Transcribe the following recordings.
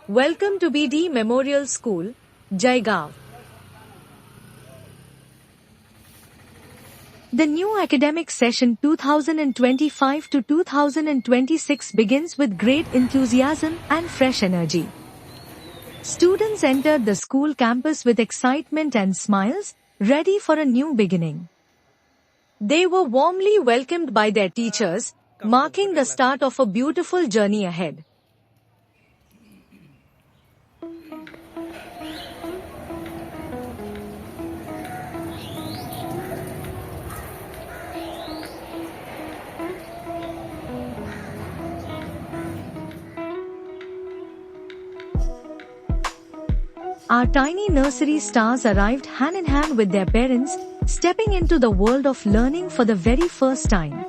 Welcome to BD Memorial School, Jaigaon. The new academic session 2025 to 2026 begins with great enthusiasm and fresh energy. Students entered the school campus with excitement and smiles, ready for a new beginning. They were warmly welcomed by their teachers, marking the start of a beautiful journey ahead. Our tiny nursery stars arrived hand in hand with their parents, stepping into the world of learning for the very first time.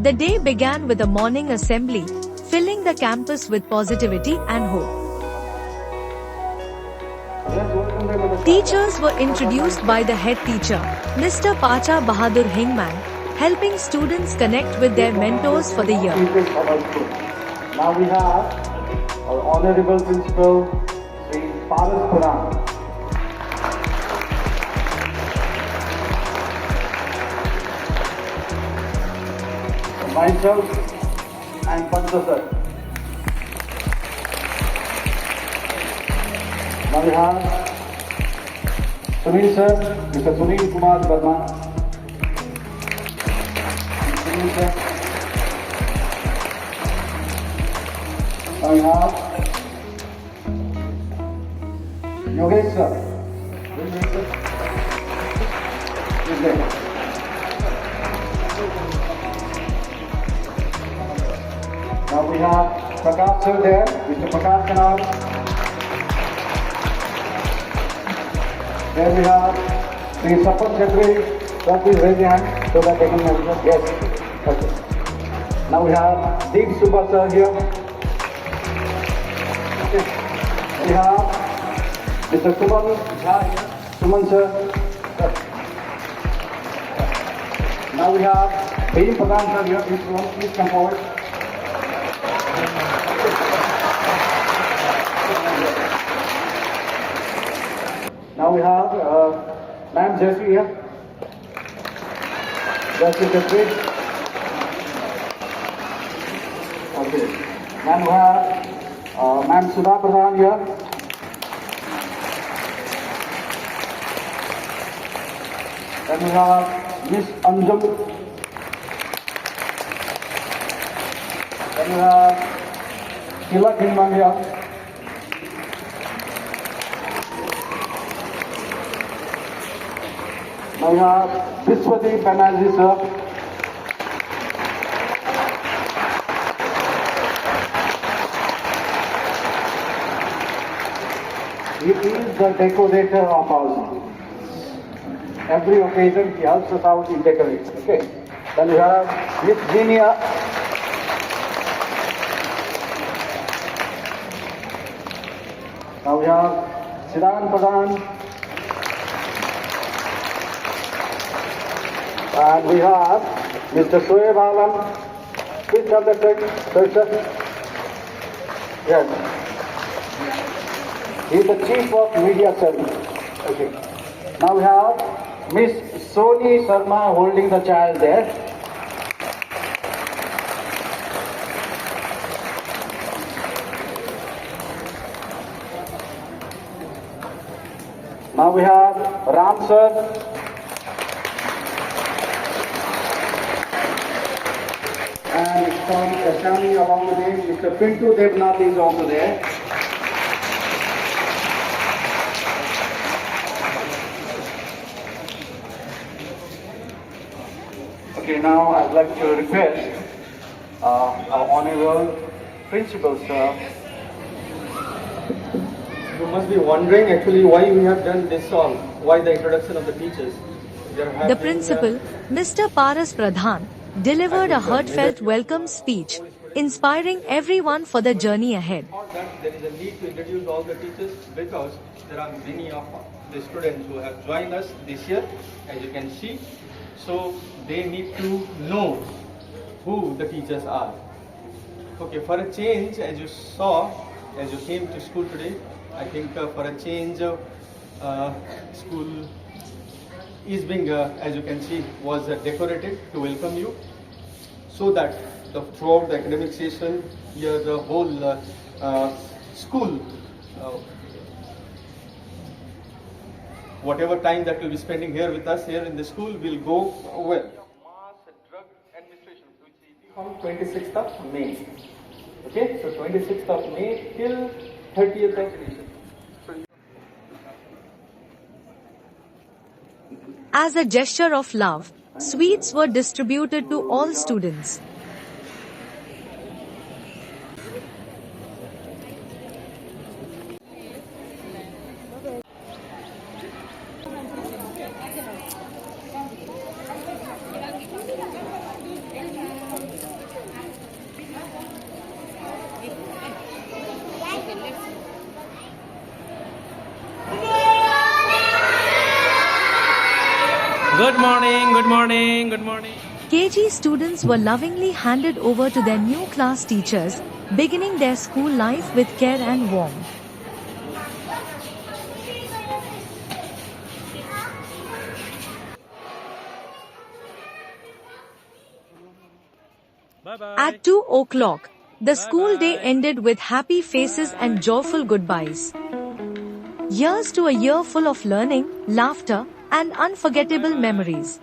The day began with a morning assembly, filling the campus with positivity and hope. Teachers were introduced by the head teacher, Mr. Pancha Bahadur Hingmang, helping students connect with their mentors for the year. Now we have our Honorable Principal, Sri Pradhan. Myself and Pancha sir. Now we have Sunil sir, Mr. Sunil Kumar Verma. Sunil sir. Now we have Yogesh sir. Yogesh sir. Is there? Now we have Prakash sir there, Mr. Prakash Kanal. There we have the support secretary. Sir, please raise your hand so that they can measure. Yes. Okay. Now we have Deep Subha sir here. Okay. We have Mr. Suman sir. Now we have Bhim Pradhan sir here. Please come forward. Now we have Ma'am Jessie here. Jessie Secretary. Okay. Then we have Ma'am Sudha Pradhan here. Then we have Miss Anjum. Then we have Tilak Hingmang here. Now we have Vishwadeep Banerjee sir. He is the decorator of our school. Every occasion he helps us out in decorating. Okay. Then we have Miss Zinia. Now we have Siddhan Pradhan. And we have Mr. Shoaib Alam. Please have the text, sir. Yes. He is the Chief of Media Service. Okay. Now we have Miss Soni Sharma holding the child there. Now we have Ram sir. And standing along with him, Mr. Pintu Devnath is also there. Okay, now I'd like to request our Honorable Principal sir. You must be wondering actually why we have done this song, why the introduction of the teachers. The principal, Mr. Pradhan, delivered a heartfelt welcome speech, inspiring everyone for the journey ahead. Or that there is a need to introduce all the teachers because there are many of the students who have joined us this year, as you can see. So they need to know who the teachers are. Okay, for a change, as you saw, as you came to school today, I think for a change, school is being, as you can see, was decorated to welcome you, so that throughout the academic session, here the whole school, whatever time that you'll be spending here with us here in the school will go well. Mass drug administration, which is from 26th of May. Okay, so 26th of May till 30th of May. As a gesture of love, sweets were distributed to all students. Good morning, good morning, good morning. KG students were lovingly handed over to their new class teachers, beginning their school life with care and warmth. Bye-bye. At 2 o'clock, the school day ended with happy faces and joyful goodbyes. Here's to a year full of learning, laughter, and unforgettable memories.